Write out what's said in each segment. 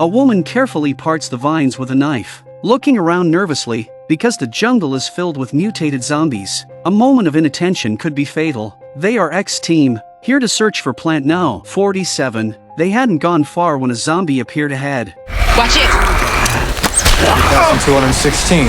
A woman carefully parts the vines with a knife, looking around nervously, because the jungle is filled with mutated zombies. A moment of inattention could be fatal. They are X-Team, here to search for Plant No. 47. They hadn't gone far when a zombie appeared ahead. Watch it! 216.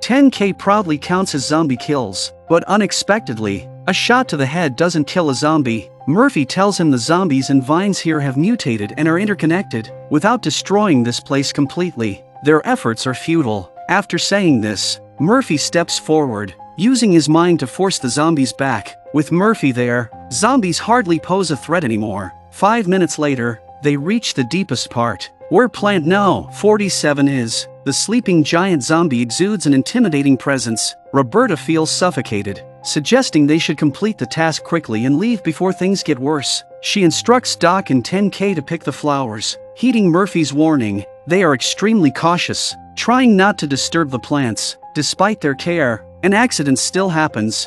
10K proudly counts his zombie kills, but unexpectedly, a shot to the head doesn't kill a zombie. Murphy tells him the zombies and vines here have mutated and are interconnected. Without destroying this place completely, their efforts are futile. After saying this, Murphy steps forward, using his mind to force the zombies back. With Murphy there, zombies hardly pose a threat anymore. 5 minutes later, they reach the deepest part, where Plant No. 47 is. The sleeping giant zombie exudes an intimidating presence. Roberta feels suffocated, suggesting they should complete the task quickly and leave before things get worse. She instructs Doc and 10K to pick the flowers. Heeding Murphy's warning, they are extremely cautious, trying not to disturb the plants. Despite their care, an accident still happens.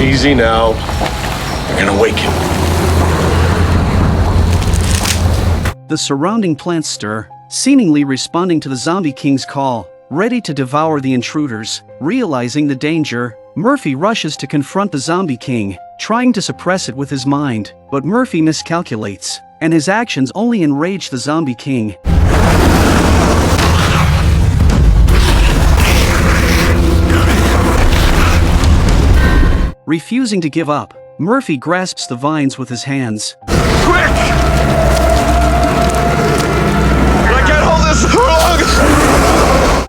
Easy now. You're gonna wake him. The surrounding plants stir, seemingly responding to the Zombie King's call, ready to devour the intruders. Realizing the danger, Murphy rushes to confront the Zombie King, trying to suppress it with his mind. But Murphy miscalculates, and his actions only enrage the Zombie King. Refusing to give up, Murphy grasps the vines with his hands. Quick! I can't hold this for long!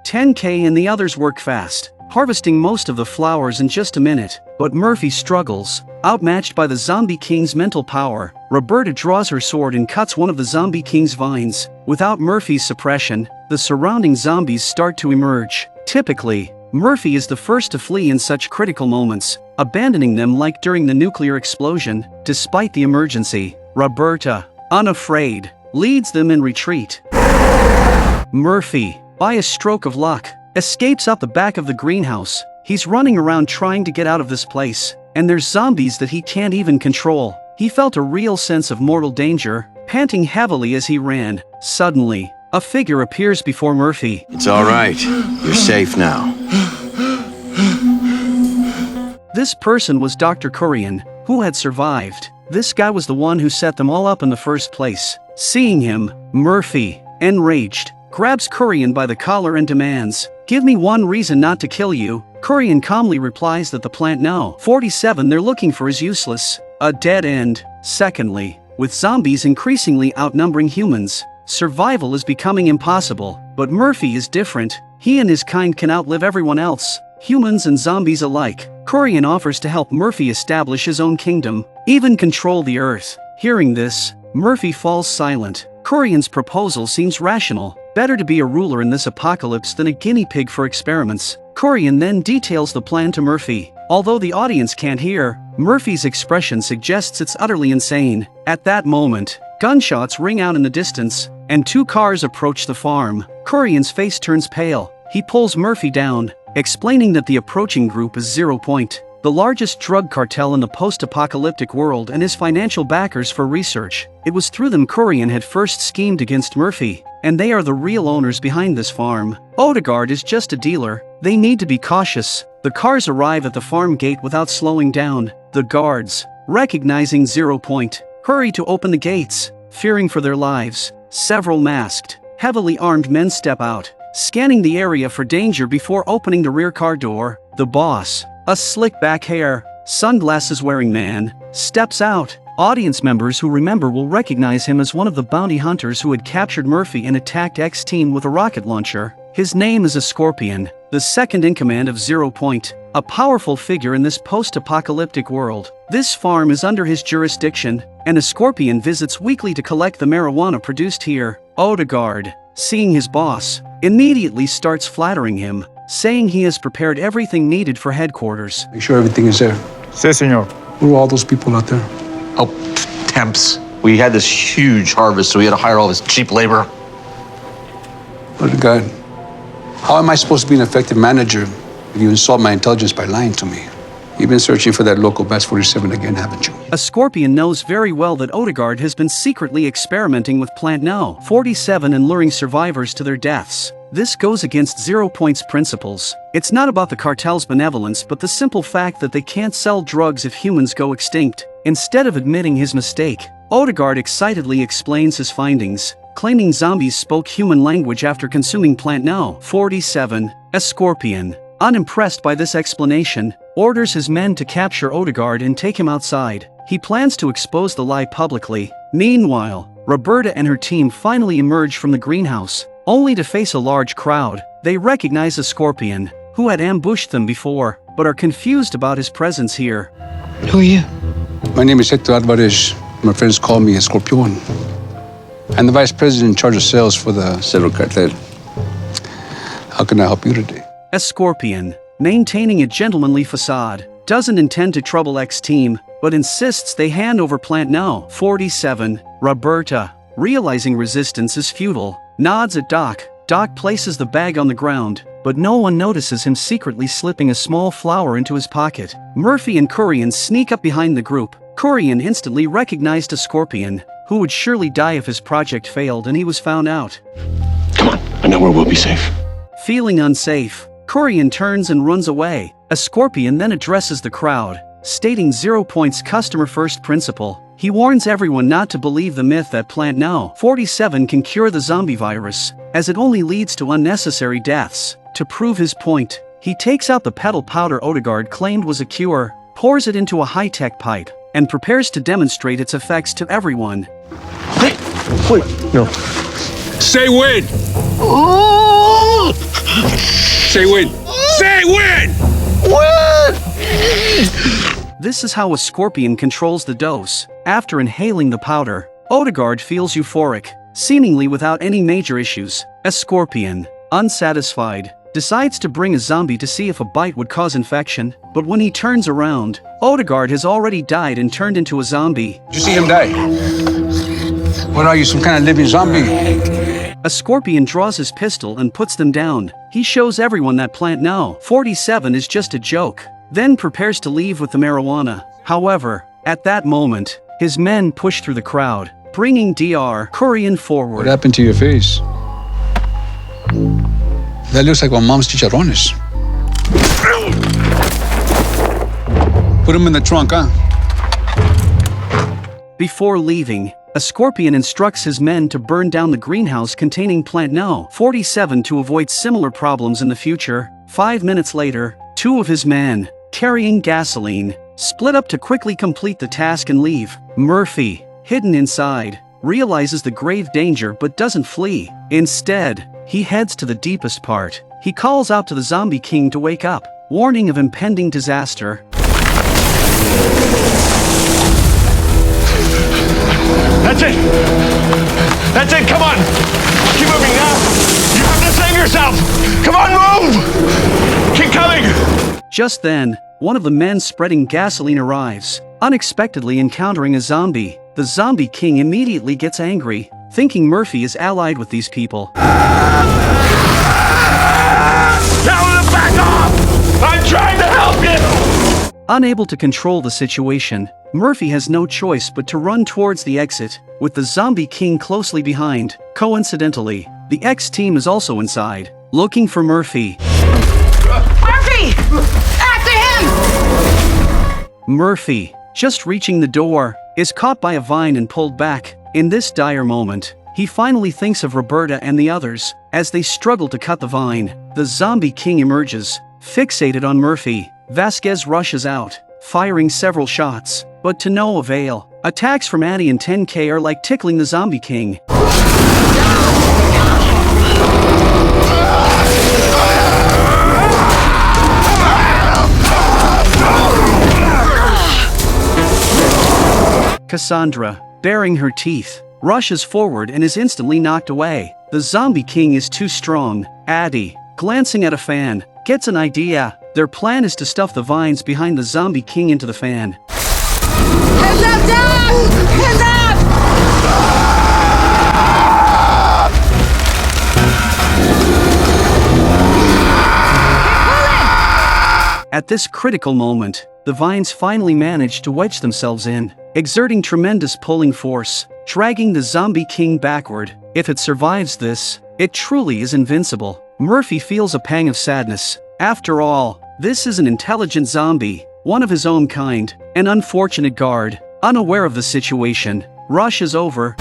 10K and the others work fast, harvesting most of the flowers in just a minute. But Murphy struggles, outmatched by the Zombie King's mental power. Roberta draws her sword and cuts one of the Zombie King's vines. Without Murphy's suppression, the surrounding zombies start to emerge. Typically, Murphy is the first to flee in such critical moments, abandoning them like during the nuclear explosion. Despite the emergency, Roberta, unafraid, leads them in retreat. Murphy, by a stroke of luck, escapes out the back of the greenhouse. He's running around trying to get out of this place, and there's zombies that he can't even control. He felt a real sense of mortal danger, panting heavily as he ran. Suddenly, a figure appears before Murphy. It's all right. You're safe now. This person was Dr. Kuran, who had survived. This guy was the one who set them all up in the first place. Seeing him, Murphy, enraged, grabs Kuran by the collar and demands, "Give me one reason not to kill you." Kuran calmly replies that the Plant No. 47 they're looking for is useless, a dead end. Secondly, with zombies increasingly outnumbering humans, survival is becoming impossible. But Murphy is different. He and his kind can outlive everyone else, humans and zombies alike. Kuran offers to help Murphy establish his own kingdom, even control the earth. Hearing this, Murphy falls silent. Kuran's proposal seems rational. Better to be a ruler in this apocalypse than a guinea pig for experiments. Kuran then details the plan to Murphy. Although the audience can't hear, Murphy's expression suggests it's utterly insane. At that moment, gunshots ring out in the distance, and 2 cars approach the farm. Kuran's face turns pale. He pulls Murphy down, explaining that the approaching group is 0 Point, the largest drug cartel in the post-apocalyptic world, and his financial backers for research. It was through them Kuran had first schemed against Murphy, and they are the real owners behind this farm. Odegaard is just a dealer. They need to be cautious. The cars arrive at the farm gate without slowing down. The guards, recognizing 0 Point, hurry to open the gates, fearing for their lives. Several masked, heavily armed men step out, scanning the area for danger before opening the rear car door. The boss, a slick back hair, sunglasses wearing man, steps out. Audience members who remember will recognize him as one of the bounty hunters who had captured Murphy and attacked X-Team with a rocket launcher. His name is a Scorpion, the second in command of 0 Point, a powerful figure in this post-apocalyptic world. This farm is under his jurisdiction, and a Scorpion visits weekly to collect the marijuana produced here. Odegaard, seeing his boss, immediately starts flattering him, saying he has prepared everything needed for headquarters. Make sure everything is there. Sí, señor. Who are all those people out there? Oh, temps. We had this huge harvest, so we had to hire all this cheap labor. Good God. How am I supposed to be an effective manager if you insult my intelligence by lying to me? You've been searching for that local Best 47 again, haven't you? A Scorpion knows very well that Odegaard has been secretly experimenting with Plant No. 47 and luring survivors to their deaths. This goes against 0 Point's principles. It's not about the cartel's benevolence but the simple fact that they can't sell drugs if humans go extinct. Instead of admitting his mistake, Odegaard excitedly explains his findings, claiming zombies spoke human language after consuming Plant No. 47. A Scorpion, unimpressed by this explanation, orders his men to capture Odegaard and take him outside. He plans to expose the lie publicly. Meanwhile, Roberta and her team finally emerge from the greenhouse, only to face a large crowd. They recognize a Scorpion, who had ambushed them before, but are confused about his presence here. Who are you? My name is Hector Alvarez. My friends call me Escorpion. I'm the vice president in charge of sales for the Cerro Cartel. How can I help you today? A Scorpion, maintaining a gentlemanly facade, doesn't intend to trouble X-Team, but insists they hand over Plant No. 47. Roberta, realizing resistance is futile, nods at Doc. Doc places the bag on the ground, but no one notices him secretly slipping a small flower into his pocket. Murphy and Kuran sneak up behind the group. Kuran instantly recognized a Scorpion, who would surely die if his project failed and he was found out. Come on, I know where we'll be safe. Feeling unsafe, Kuran turns and runs away. A Scorpion then addresses the crowd, stating 0 Point's customer-first principle. He warns everyone not to believe the myth that Plant No. 47 can cure the zombie virus, as it only leads to unnecessary deaths. To prove his point, he takes out the petal powder Odegaard claimed was a cure, pours it into a high-tech pipe, and prepares to demonstrate its effects to everyone. Hey, wait, no. Say when! Say when! Say when! This is how a Scorpion controls the dose. After inhaling the powder, Odegaard feels euphoric, seemingly without any major issues. A Scorpion, unsatisfied, decides to bring a zombie to see if a bite would cause infection, but when he turns around, Odegaard has already died and turned into a zombie. Did you see him die? What are you, some kind of living zombie? A Scorpion draws his pistol and puts them down. He shows everyone that Plant No. 47 is just a joke, then prepares to leave with the marijuana. However, at that moment, his men push through the crowd, bringing Dr. Kuran forward. What happened to your face? That looks like my mom's chicharrones. Put him in the trunk, huh? Before leaving, a Scorpion instructs his men to burn down the greenhouse containing Plant No. 47 to avoid similar problems in the future. 5 minutes later, 2 of his men, carrying gasoline, split up to quickly complete the task and leave. Murphy, hidden inside, realizes the grave danger but doesn't flee. Instead, he heads to the deepest part. He calls out to the Zombie King to wake up, warning of impending disaster. That's it! That's it, come on! Keep moving now! You have to save yourself! Come on, move! Keep coming! Just then, one of the men spreading gasoline arrives, unexpectedly encountering a zombie. The Zombie King immediately gets angry, thinking Murphy is allied with these people. Tell him to back off! I'm trying to help you! Unable to control the situation, Murphy has no choice but to run towards the exit, with the Zombie King closely behind. Coincidentally, the X-Team is also inside, looking for Murphy. Murphy! After him! Murphy, just reaching the door, is caught by a vine and pulled back. In this dire moment, he finally thinks of Roberta and the others. As they struggle to cut the vine, the Zombie King emerges, fixated on Murphy. Vasquez rushes out, firing several shots, but to no avail. Attacks from Annie and 10K are like tickling the Zombie King. Cassandra, baring her teeth, rushes forward and is instantly knocked away. The Zombie King is too strong. Addie, glancing at a fan, gets an idea. Their plan is to stuff the vines behind the Zombie King into the fan. Hands up, Doc! Hands up! At this critical moment, the vines finally manage to wedge themselves in, exerting tremendous pulling force, dragging the zombie king backward. If it survives this, it truly is invincible. Murphy feels a pang of sadness. After all, this is an intelligent zombie, one of his own kind. An unfortunate guard, unaware of the situation, rushes over.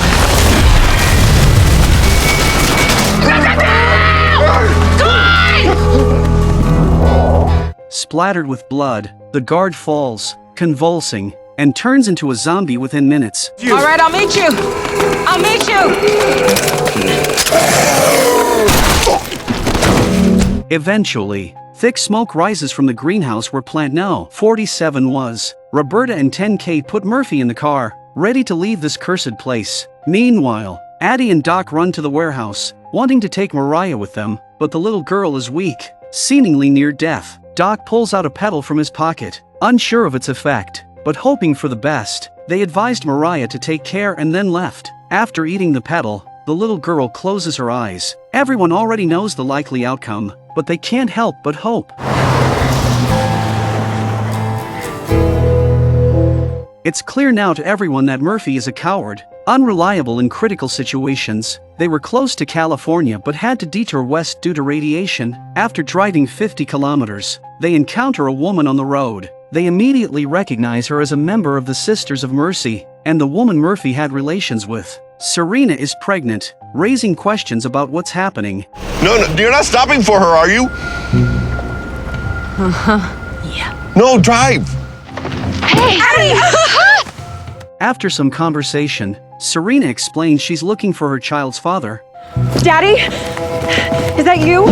Splattered with blood, the guard falls, convulsing, and turns into a zombie within minutes. All right, I'll meet you. I'll meet you. Eventually, thick smoke rises from the greenhouse where Plant No. 47 was. Roberta and 10K put Murphy in the car, ready to leave this cursed place. Meanwhile, Addie and Doc run to the warehouse, wanting to take Mariah with them, but the little girl is weak, seemingly near death. Doc pulls out a pedal from his pocket, unsure of its effect, but hoping for the best. They advised Mariah to take care and then left. After eating the pedal, the little girl closes her eyes. Everyone already knows the likely outcome, but they can't help but hope. It's clear now to everyone that Murphy is a coward, unreliable in critical situations. They were close to California but had to detour west due to radiation. After driving 50 kilometers, they encounter a woman on the road. They immediately recognize her as a member of the Sisters of Mercy, and the woman Murphy had relations with. Serena is pregnant, raising questions about what's happening. No, you're not stopping for her, are you? Yeah. No, drive. Hey, Addie! After some conversation, Serena explains she's looking for her child's father. Daddy? Is that you?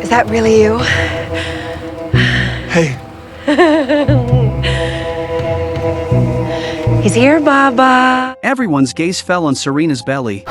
Is that really you? Hey. He's here, Baba. Everyone's gaze fell on Serena's belly.